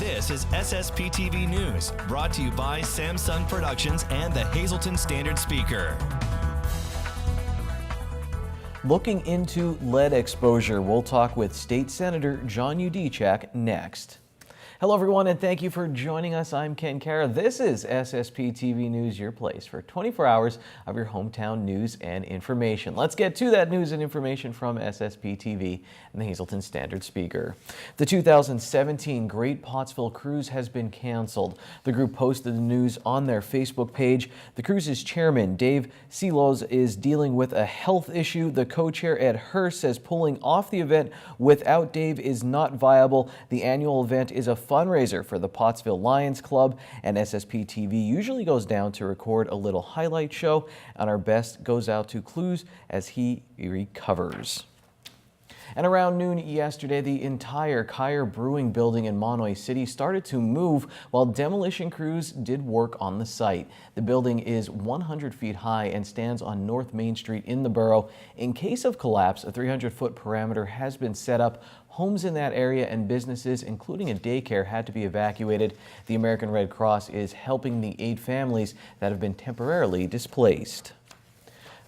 This is SSPTV News, brought to you by Samsung Productions and the Hazleton Standard Speaker. Looking into lead exposure, we'll talk with State Senator John Yudichak next. Hello everyone, and thank you for joining us. I'm Ken Kara. This is SSPTV News, your place for 24 hours of your hometown news and information. Let's get to that news and information from SSPTV and the Hazleton Standard Speaker. The 2017 Great Pottsville Cruise has been canceled. The group posted the news on their Facebook page. The cruise's chairman, Dave Seelos, is dealing with a health issue. The co-chair, Ed Hurst, says pulling off the event without Dave is not viable. The annual event is a fundraiser for the Pottsville Lions Club, and SSPTV usually goes down to record a little highlight show, and our best goes out to Clues as he recovers. And around noon yesterday, the entire Kyer Brewing building in Monoy City started to move while demolition crews did work on the site. The building is 100 feet high and stands on North Main Street in the borough. In case of collapse, a 300-foot perimeter has been set up. Homes in that area and businesses, including a daycare, had to be evacuated. The American Red Cross is helping the 8 families that have been temporarily displaced.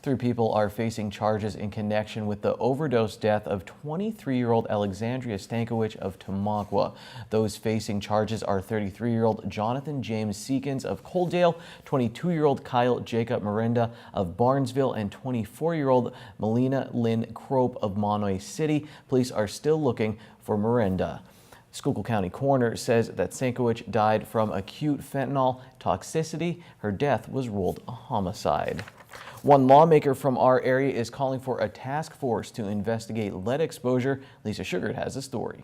3 people are facing charges in connection with the overdose death of 23-year-old Alexandria Stankiewicz of Tamaqua. Those facing charges are 33-year-old Jonathan James Seekins of Coaldale, 22-year-old Kyle Jacob Miranda of Barnesville, and 24-year-old Melina Lynn Crope of Monoy City. Police are still looking for Miranda. Schuylkill County coroner says that Stankiewicz died from acute fentanyl toxicity. Her death was ruled a homicide. One lawmaker from our area is calling for a task force to investigate lead exposure. Lisa Sugart has the story.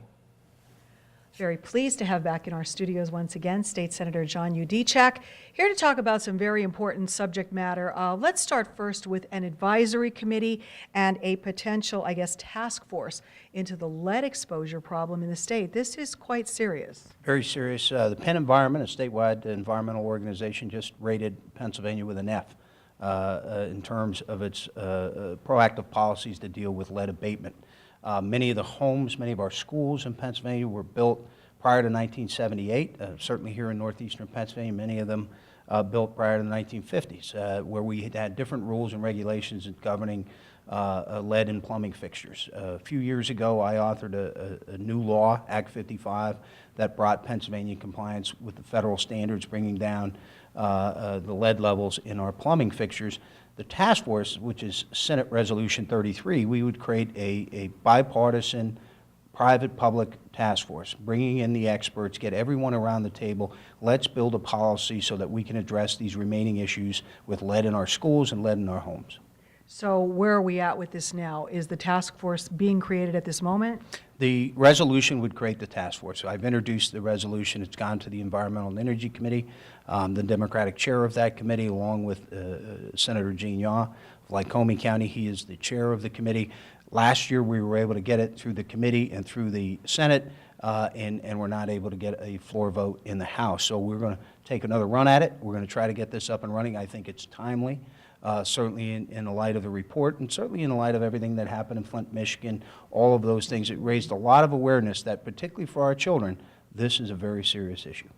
Very pleased to have back in our studios once again State Senator John Yudichak, here to talk about some very important subject matter. Let's start first with an advisory committee and a potential, task force into the lead exposure problem in the state. This is quite serious. Very serious. The Penn Environment, a statewide environmental organization, just rated Pennsylvania with an F in terms of its proactive policies to deal with lead abatement. Many of the homes, many of our schools in Pennsylvania were built prior to 1978, certainly here in northeastern Pennsylvania, many of them built prior to the 1950s, where we had different rules and regulations governing lead in plumbing fixtures. A few years ago, I authored a new law, Act 55, that brought Pennsylvania in compliance with the federal standards, bringing down the lead levels in our plumbing fixtures. The task force, which is Senate Resolution 33, we would create a bipartisan private-public task force, bringing in the experts, get everyone around the table. Let's build a policy so that we can address these remaining issues with lead in our schools and lead in our homes. So where are we at with this now? Is the task force being created at this moment? The resolution would create the task force. So I've introduced the resolution. It's gone to the Environmental and Energy Committee. The Democratic chair of that committee, along with Senator Gene Yaw of Lycoming County, he is the chair of the committee. Last year we were able to get it through the committee and through the Senate, and we're not able to get a floor vote in the House. So we're going to take another run at it. We're going to try to get this up and running. I think it's timely. Certainly in the light of the report, and certainly in the light of everything that happened in Flint, Michigan, all of those things. It raised a lot of awareness that, particularly for our children, this is a very serious issue.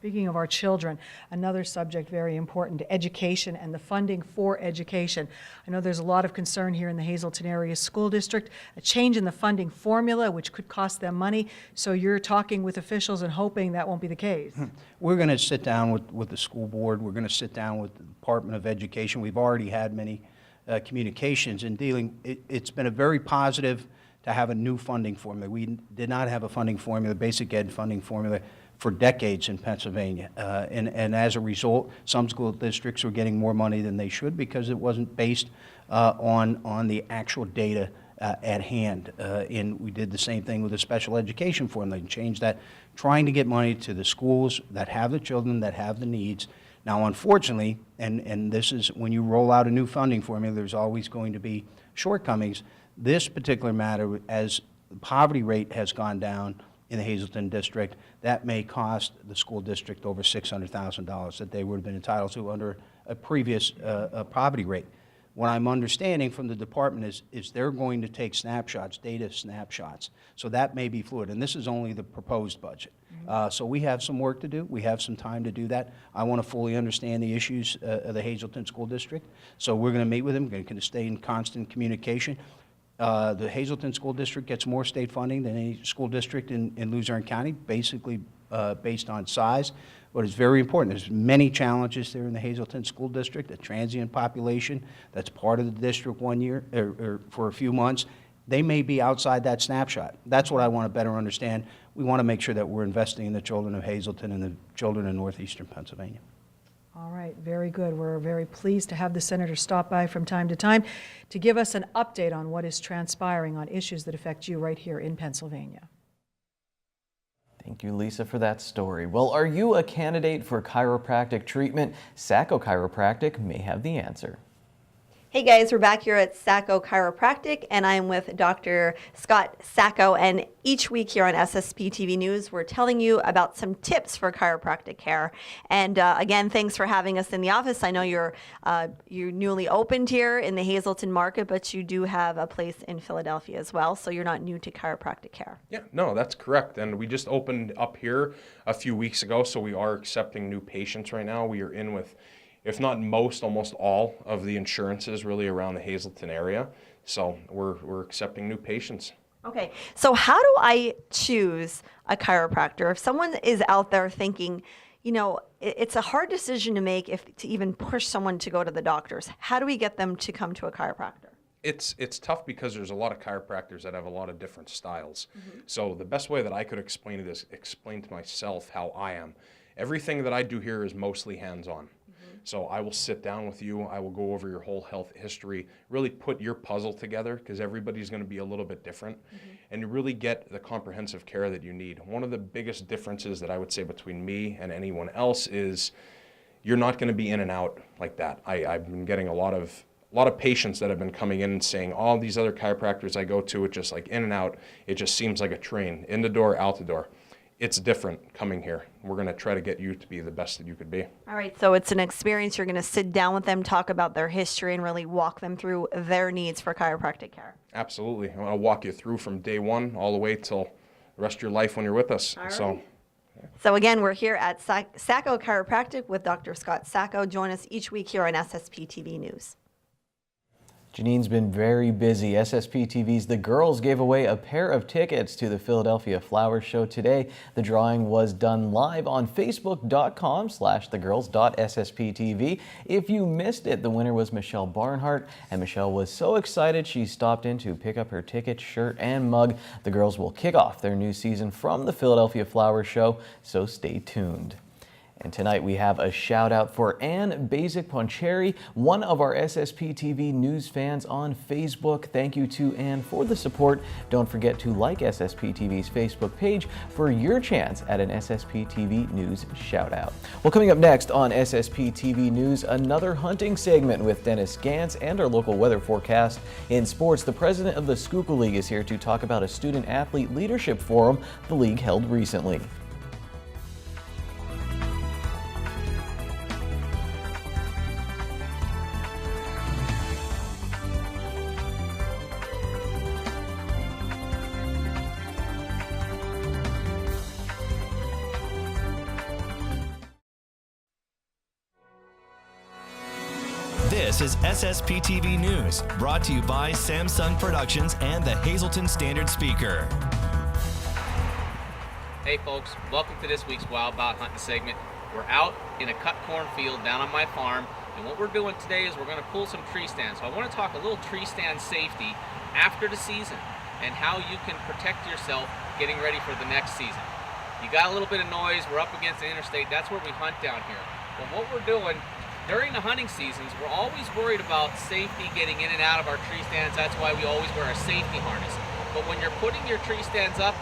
Speaking of our children, another subject very important, education and the funding for education. I know there's a lot of concern here in the Hazleton Area School District, a change in the funding formula which could cost them money. So you're talking with officials and hoping that won't be the case. We're going to sit down with the school board. We're going to sit down with the Department of Education. We've already had many communications in dealing. It's been a very positive to have a new funding formula. We did not have a funding formula, basic ed funding formula, for decades in Pennsylvania. And as a result, some school districts were getting more money than they should because it wasn't based on the actual data at hand. And we did the same thing with the special education formula and changed that, trying to get money to the schools that have the children that have the needs. Now, unfortunately, and this is when you roll out a new funding formula, there's always going to be shortcomings. This particular matter, as the poverty rate has gone down in the Hazleton district, that may cost the school district over $600,000 that they would have been entitled to under a previous poverty rate. What I'm understanding from the department is they're going to take snapshots, data snapshots. So that may be fluid, and this is only the proposed budget. So we have some work to do. We have some time to do that. I want to fully understand the issues of the Hazleton School District. So we're going to meet with them, going to stay in constant communication. The Hazleton School District gets more state funding than any school district in Luzerne County, basically based on size. But it's very important. There's many challenges there in the Hazleton School District, the transient population that's part of the district 1 year or for a few months. They may be outside that snapshot. That's what I want to better understand. We want to make sure that we're investing in the children of Hazleton and the children in northeastern Pennsylvania. All right, very good. We're very pleased to have the senator stop by from time to time to give us an update on what is transpiring on issues that affect you right here in Pennsylvania. Thank you, Lisa, for that story. Well, are you a candidate for chiropractic treatment? Sako Chiropractic may have the answer. Hey guys, we're back here at Sako Chiropractic, and I'm with Dr. Scott Sako, and each week here on SSPTV News, we're telling you about some tips for chiropractic care. And again, thanks for having us in the office. I know you're newly opened here in the Hazleton market, but you do have a place in Philadelphia as well, so you're not new to chiropractic care. Yeah, no, that's correct. And we just opened up here a few weeks ago, so we are accepting new patients right now. We are in with, if not most, almost all of the insurances really around the Hazleton area. So we're accepting new patients. Okay, so how do I choose a chiropractor? If someone is out there thinking, you know, it's a hard decision to make to even push someone to go to the doctors. How do we get them to come to a chiropractor? It's tough because there's a lot of chiropractors that have a lot of different styles. So the best way that I could explain it is explain to myself how I am. Everything that I do here is mostly hands-on. So I will sit down with you, I will go over your whole health history, really put your puzzle together because everybody's going to be a little bit different, and you really get the comprehensive care that you need. One of the biggest differences that I would say between me and anyone else is you're not going to be in and out like that. I've been getting a lot of patients that have been coming in and saying, all these other chiropractors I go to, it's just like in and out, it just seems like a train, in the door, out the door. It's different coming here. We're going to try to get you to be the best that you could be. All right, so it's an experience. You're going to sit down with them, talk about their history, and really walk them through their needs for chiropractic care. Absolutely. I'll walk you through from day one all the way till the rest of your life when you're with us. All right. So again, we're here at Sako Chiropractic with Dr. Scott Sako. Join us each week here on SSPTV News. Janine's been very busy. SSPTV's The Girls gave away a pair of tickets to the Philadelphia Flower Show today. The drawing was done live on facebook.com/thegirls.ssptv. If you missed it, the winner was Michelle Barnhart, and Michelle was so excited she stopped in to pick up her ticket, shirt, and mug. The girls will kick off their new season from the Philadelphia Flower Show, so stay tuned. And tonight we have a shout out for Ann Basic-Poncheri, one of our SSPTV News fans on Facebook. Thank you to Ann for the support. Don't forget to like SSPTV's Facebook page for your chance at an SSPTV News shout out. Well, coming up next on SSPTV News, another hunting segment with Dennis Gantz and our local weather forecast. In sports, the president of the Schuylkill League is here to talk about a student athlete leadership forum the league held recently. This is SSPTV News, brought to you by Samsung Productions and the Hazleton Standard Speaker. Hey folks, welcome to this week's Wild Bout Hunting segment. We're out in a cut cornfield down on my farm, and what we're doing today is we're going to pull some tree stands. So I want to talk a little tree stand safety after the season and how you can protect yourself getting ready for the next season. You got a little bit of noise, we're up against the interstate, that's where we hunt down here. But what we're doing during the hunting seasons, we're always worried about safety getting in and out of our tree stands. That's why we always wear a safety harness. But when you're putting your tree stands up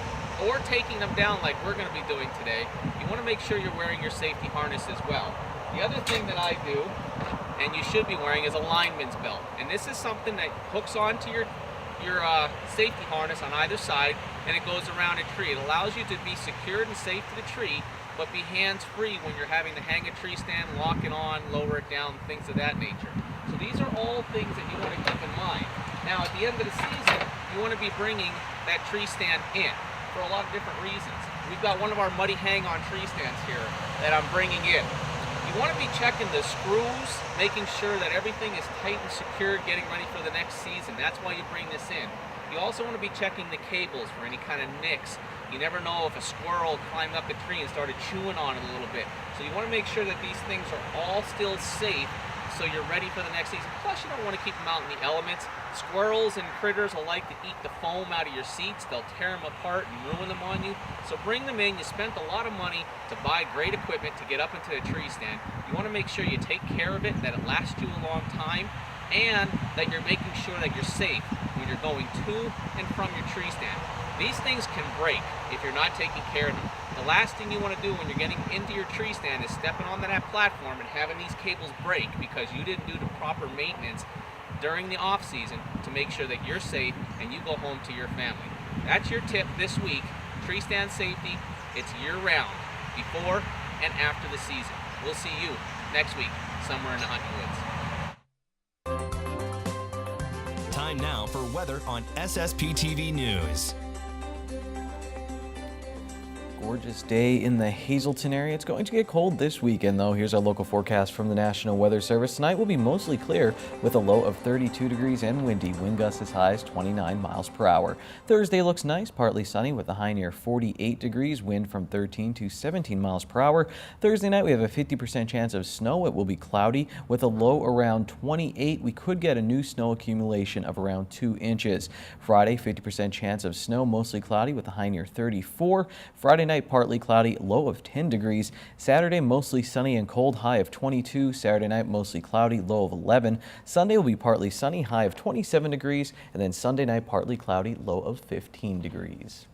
or taking them down like we're going to be doing today, you want to make sure you're wearing your safety harness as well. The other thing that I do, and you should be wearing, is a lineman's belt. And this is something that hooks onto your safety harness on either side, and it goes around a tree. It allows you to be secured and safe to the tree, but be hands-free when you're having to hang a tree stand, lock it on, lower it down, things of that nature. So these are all things that you want to keep in mind. Now, at the end of the season, you want to be bringing that tree stand in for a lot of different reasons. We've got one of our muddy hang-on tree stands here that I'm bringing in. You want to be checking the screws, making sure that everything is tight and secure, getting ready for the next season. That's why you bring this in. You also want to be checking the cables for any kind of nicks. You never know if a squirrel climbed up a tree and started chewing on it a little bit. So you want to make sure that these things are all still safe so you're ready for the next season. Plus, you don't want to keep them out in the elements. Squirrels and critters will like to eat the foam out of your seats. They'll tear them apart and ruin them on you. So bring them in. You spent a lot of money to buy great equipment to get up into the tree stand. You want to make sure you take care of it, that it lasts you a long time, and that you're making sure that you're safe when you're going to and from your tree stand. These things can break if you're not taking care of them. The last thing you want to do when you're getting into your tree stand is stepping onto that platform and having these cables break because you didn't do the proper maintenance during the off season to make sure that you're safe and you go home to your family. That's your tip this week. Tree stand safety, it's year round, before and after the season. We'll see you next week somewhere in the Hunting Woods. Time now for weather on SSPTV News. Gorgeous day in the Hazleton area. It's going to get cold this weekend, though. Here's our local forecast from the National Weather Service. Tonight will be mostly clear with a low of 32 degrees and windy. Wind gusts as high as 29 miles per hour. Thursday looks nice, partly sunny with a high near 48 degrees, wind from 13 to 17 miles per hour. Thursday night we have a 50% chance of snow. It will be cloudy with a low around 28. We could get a new snow accumulation of around 2 inches. Friday, 50% chance of snow, mostly cloudy with a high near 34. Friday night partly cloudy, low of 10 degrees. Saturday mostly sunny and cold, high of 22. Saturday night mostly cloudy, low of 11. Sunday will be partly sunny, high of 27 degrees, and then Sunday night partly cloudy, low of 15 degrees.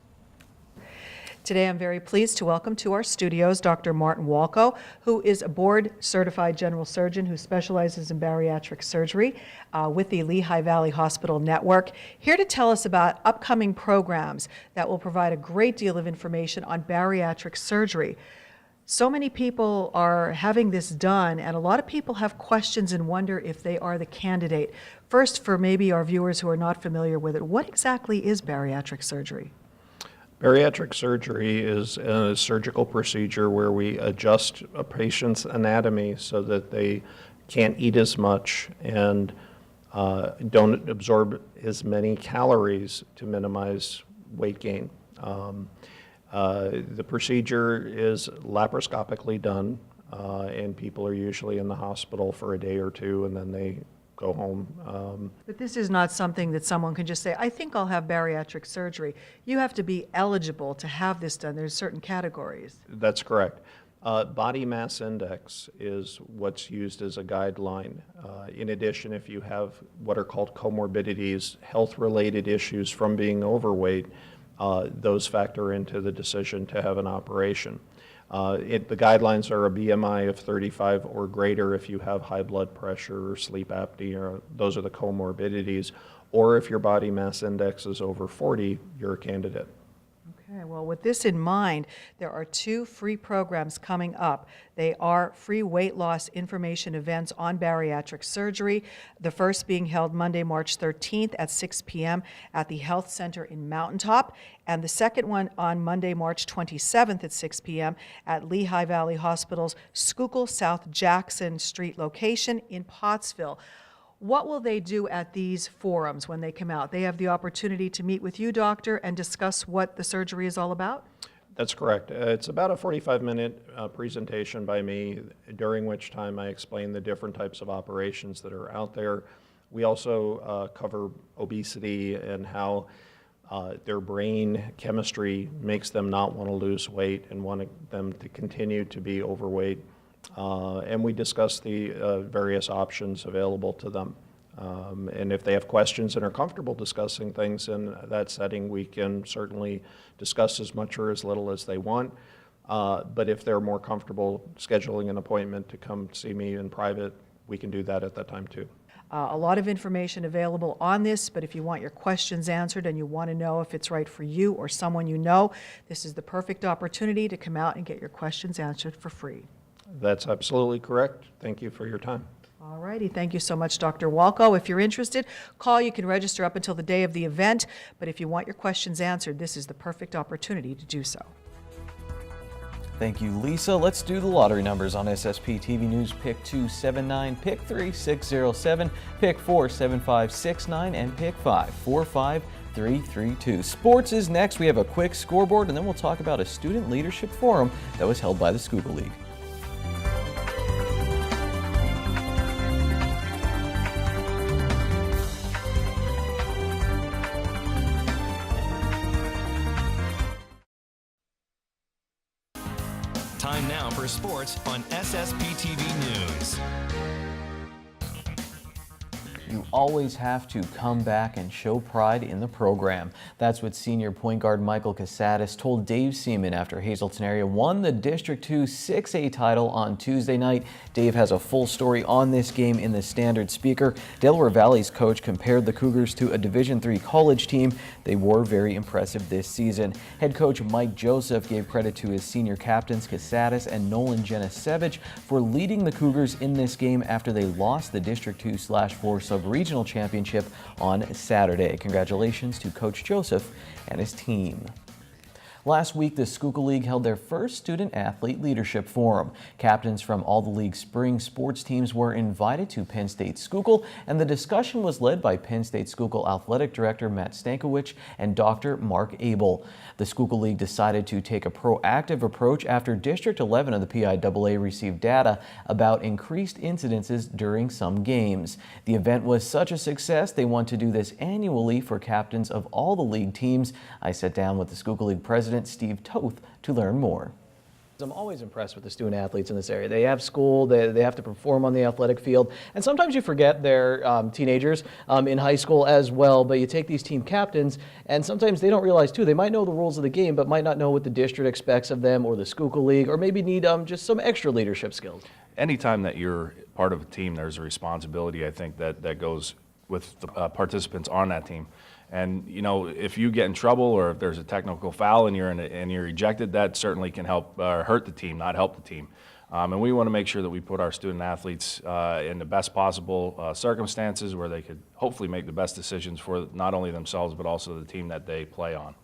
Today, I'm very pleased to welcome to our studios Dr. Martin Walko, who is a board-certified general surgeon who specializes in bariatric surgery with the Lehigh Valley Hospital Network, here to tell us about upcoming programs that will provide a great deal of information on bariatric surgery. So many people are having this done, and a lot of people have questions and wonder if they are the candidate. First, for maybe our viewers who are not familiar with it, what exactly is bariatric surgery? Bariatric surgery is a surgical procedure where we adjust a patient's anatomy so that they can't eat as much and don't absorb as many calories to minimize weight gain. The procedure is laparoscopically done, and people are usually in the hospital for a day or two, and then they go home. But this is not something that someone can just say, I think I'll have bariatric surgery. You have to be eligible to have this done. There's certain categories. That's correct. Body mass index is what's used as a guideline. In addition, if you have what are called comorbidities, health-related issues from being overweight, those factor into the decision to have an operation. The guidelines are a BMI of 35 or greater if you have high blood pressure or sleep apnea. Those are the comorbidities. Or if your body mass index is over 40, you're a candidate. Okay, well, with this in mind, there are 2 free programs coming up. They are free weight loss information events on bariatric surgery. The first being held Monday, March 13th at 6 p.m. at the Health Center in Mountaintop, and the second one on Monday, March 27th at 6 p.m. at Lehigh Valley Hospital's Schuylkill South Jackson Street location in Pottsville. What will they do at these forums when they come out? They have the opportunity to meet with you, doctor, and discuss what the surgery is all about? That's correct. It's about a 45-minute presentation by me, during which time I explain the different types of operations that are out there. We also cover obesity and how their brain chemistry makes them not want to lose weight and want them to continue to be overweight. And we discuss the various options available to them. And if they have questions and are comfortable discussing things in that setting, we can certainly discuss as much or as little as they want. But if they're more comfortable scheduling an appointment to come see me in private, we can do that at that time too. A lot of information available on this, but if you want your questions answered and you want to know if it's right for you or someone you know, this is the perfect opportunity to come out and get your questions answered for free. That's absolutely correct. Thank you for your time. All righty. Thank you so much, Dr. Walko. If you're interested, call. You can register up until the day of the event. But if you want your questions answered, this is the perfect opportunity to do so. Thank you, Lisa. Let's do the lottery numbers on SSP TV News. Pick 279, pick 3607, pick 47569, and pick 545332. Sports is next. We have a quick scoreboard, and then we'll talk about a student leadership forum that was held by the Schuylkill League. Time now for sports on SSPTV News. You always have to come back and show pride in the program. That's what senior point guard Michael Casadas told Dave Seaman after Hazleton area won the District 2 6A title on Tuesday night. Dave has a full story on this game in the Standard Speaker. Delaware Valley's coach compared the Cougars to a Division III college team. They were very impressive this season. Head coach Mike Joseph gave credit to his senior captains Casadas and Nolan Janisevich for leading the Cougars in this game after they lost the District 2/4 sub-regional championship on Saturday. Congratulations to Coach Joseph and his team. Last week, the Schuylkill League held their first student-athlete leadership forum. Captains from all the league's spring sports teams were invited to Penn State Schuylkill, and the discussion was led by Penn State Schuylkill Athletic Director Matt Stankiewicz and Dr. Mark Abel. The Schuylkill League decided to take a proactive approach after District 11 of the PIAA received data about increased incidences during some games. The event was such a success, they want to do this annually for captains of all the league teams. I sat down with the Schuylkill League president, Steve Toth, to learn more. I'm always impressed with the student athletes in this area. They have school, they have to perform on the athletic field, and sometimes you forget they're teenagers in high school as well, but you take these team captains, and sometimes they don't realize too, they might know the rules of the game, but might not know what the district expects of them or the Schuylkill League, or maybe need just some extra leadership skills. Anytime that you're part of a team, there's a responsibility, I think, that goes with the participants on that team. And you know, if you get in trouble or if there's a technical foul and you're ejected, that certainly can help hurt the team, not help the team. And we want to make sure that we put our student athletes in the best possible circumstances where they could hopefully make the best decisions for not only themselves but also the team that they play on.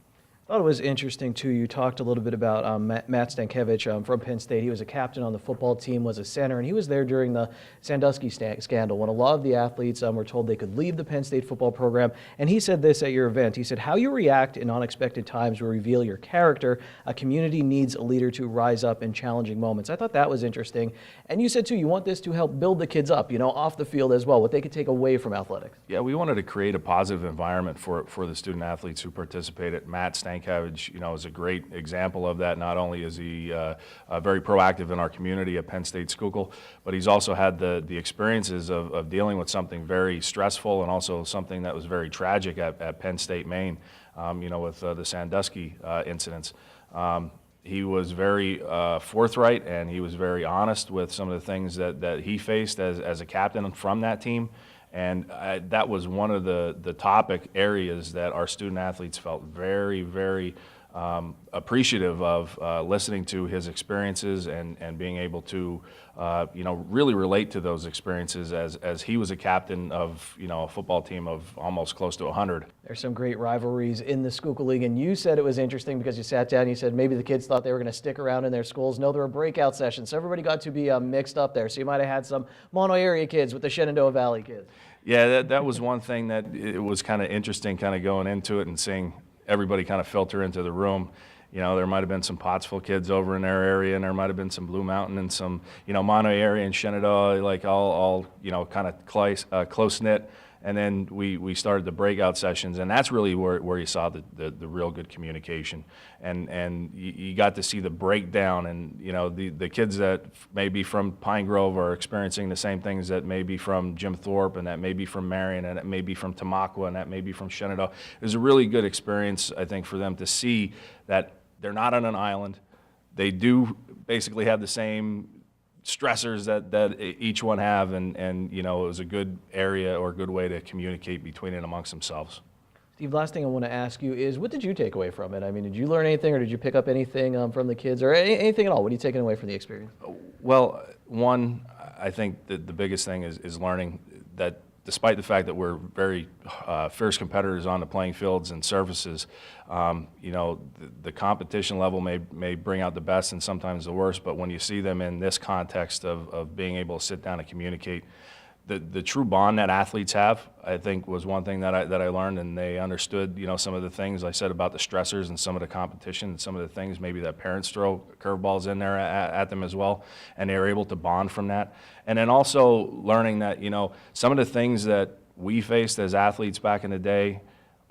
I thought it was interesting, too. You talked a little bit about Matt Stankiewicz from Penn State. He was a captain on the football team, was a center, and he was there during the Sandusky scandal when a lot of the athletes were told they could leave the Penn State football program. And he said this at your event. He said, "How you react in unexpected times will reveal your character. A community needs a leader to rise up in challenging moments." I thought that was interesting. And you said, too, you want this to help build the kids up, you know, off the field as well, what they could take away from athletics. Yeah, we wanted to create a positive environment for the student athletes who participated. Matt Stankiewicz, you know, is a great example of that. Not only is he very proactive in our community at Penn State Schuylkill, but he's also had the experiences of dealing with something very stressful and also something that was very tragic at Penn State, Maine, you know, with the Sandusky incidents. He was very forthright and he was very honest with some of the things that he faced as a captain from that team. And that was one of the topic areas that our student athletes felt very, very appreciative of, listening to his experiences and being able to, you know, really relate to those experiences as he was a captain of, you know, a football team of almost close to 100. There's some great rivalries in the Schuylkill League, and you said it was interesting because you sat down and you said maybe the kids thought they were going to stick around in their schools. No, there were breakout sessions, so everybody got to be mixed up there. So you might have had some Mono area kids with the Shenandoah Valley kids. Yeah, that was one thing that it was kind of interesting kind of going into it and seeing everybody kind of filter into the room. You know, there might have been some Pottsville kids over in their area, and there might have been some Blue Mountain and some, you know, Mono area and Shenandoah, like all you know, kind of close-knit. And then we started the breakout sessions, and that's really where you saw the real good communication. And you got to see the breakdown, and, you know, the kids that may be from Pine Grove are experiencing the same things that may be from Jim Thorpe, and that may be from Marion, and that may be from Tamaqua, and that may be from Shenandoah. It was a really good experience, I think, for them to see that they're not on an island. They do basically have the same stressors that each one have, and you know, it was a good area or a good way to communicate between and amongst themselves. Steve, last thing I want to ask you is, what did you take away from it? I mean, did you learn anything, or did you pick up anything from the kids, or anything at all? What are you taking away from the experience? Well, one, I think that the biggest thing is learning that despite the fact that we're very fierce competitors on the playing fields and surfaces, you know, the competition level may bring out the best and sometimes the worst, but when you see them in this context of being able to sit down and communicate, the true bond that athletes have, I think, was one thing that I learned, and they understood, you know, some of the things I said about the stressors and some of the competition and some of the things maybe that parents throw curveballs in there at them as well, and they were able to bond from that. And then also learning that, you know, some of the things that we faced as athletes back in the day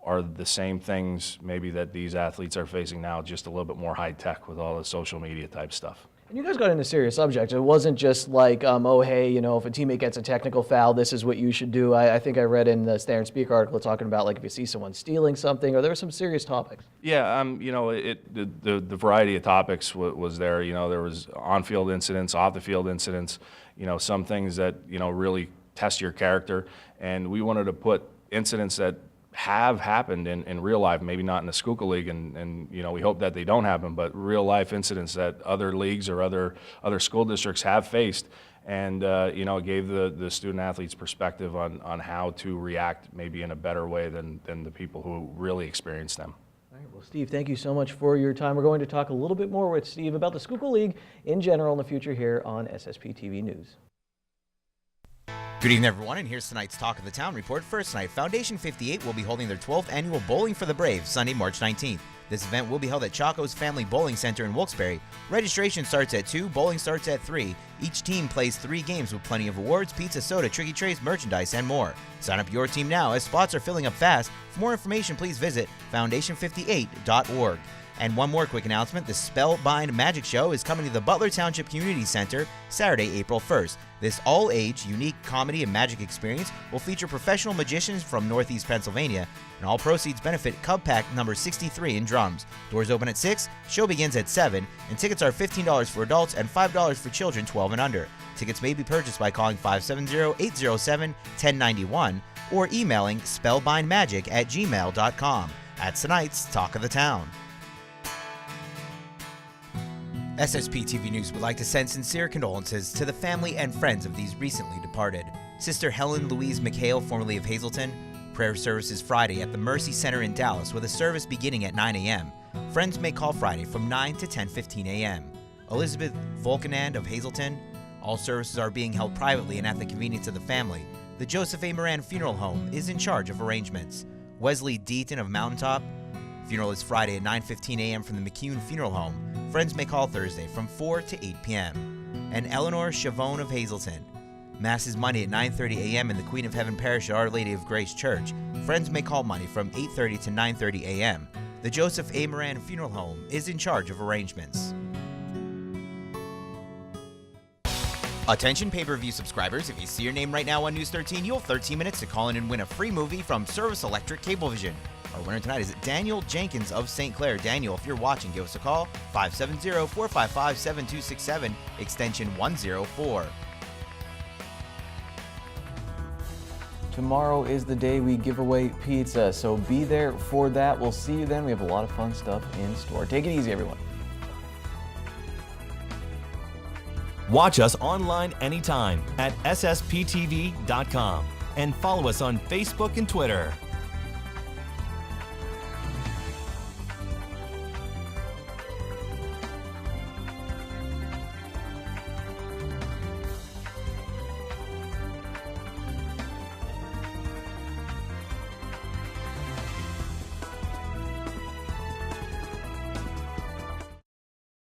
are the same things maybe that these athletes are facing now, just a little bit more high tech with all the social media type stuff. And you guys got into serious subjects. It wasn't just like, oh, hey, you know, if a teammate gets a technical foul, this is what you should do. I think I read in the Standard Speaker article talking about, like, if you see someone stealing something, or there were some serious topics. Yeah, you know, the variety of topics was there. You know, there was on-field incidents, off-the-field incidents, you know, some things that, you know, really test your character. And we wanted to put incidents that have happened in real life, maybe not in the Schuylkill League, and you know, we hope that they don't happen, but real life incidents that other leagues or other school districts have faced, and you know, gave the student athletes perspective on how to react maybe in a better way than the people who really experience them. All right, well, Steve, thank you so much for your time. We're going to talk a little bit more with Steve about the Schuylkill League in general in the future here on SSPTV News. Good evening, everyone, and here's tonight's Talk of the Town report. First tonight, Foundation 58 will be holding their 12th annual Bowling for the Brave, Sunday, March 19th. This event will be held at Chaco's Family Bowling Center in Wilkes-Barre. Registration starts at 2, bowling starts at 3. Each team plays 3 games with plenty of awards, pizza, soda, tricky trays, merchandise, and more. Sign up your team now as spots are filling up fast. For more information, please visit foundation58.org. And one more quick announcement, the Spellbind Magic Show is coming to the Butler Township Community Center Saturday, April 1st. This all-age, unique comedy and magic experience will feature professional magicians from Northeast Pennsylvania, and all proceeds benefit Cub Pack number 63 in drums. Doors open at 6, show begins at 7, and tickets are $15 for adults and $5 for children 12 and under. Tickets may be purchased by calling 570-807-1091 or emailing spellbindmagic@gmail.com. That's tonight's Talk of the Town. SSPTV News would like to send sincere condolences to the family and friends of these recently departed. Sister Helen Louise McHale, formerly of Hazleton. Prayer services Friday at the Mercy Center in Dallas with a service beginning at 9 a.m. Friends may call Friday from 9 to 10:15 a.m. Elizabeth Volkanand of Hazleton. All services are being held privately and at the convenience of the family. The Joseph A. Moran Funeral Home is in charge of arrangements. Wesley Deaton of Mountaintop. Funeral is Friday at 9:15 a.m. from the McCune Funeral Home. Friends may call Thursday from 4 to 8 p.m. And Eleanor Chavone of Hazleton. Mass is Monday at 9:30 a.m. in the Queen of Heaven Parish at Our Lady of Grace Church. Friends may call Monday from 8:30 to 9:30 a.m. The Joseph A. Moran Funeral Home is in charge of arrangements. Attention pay-per-view subscribers, if you see your name right now on News 13, you'll have 13 minutes to call in and win a free movie from Service Electric Cablevision. Our winner tonight is Daniel Jenkins of St. Clair. Daniel, if you're watching, give us a call, 570-455-7267, extension 104. Tomorrow is the day we give away pizza, so be there for that. We'll see you then. We have a lot of fun stuff in store. Take it easy, everyone. Watch us online anytime at ssptv.com and follow us on Facebook and Twitter.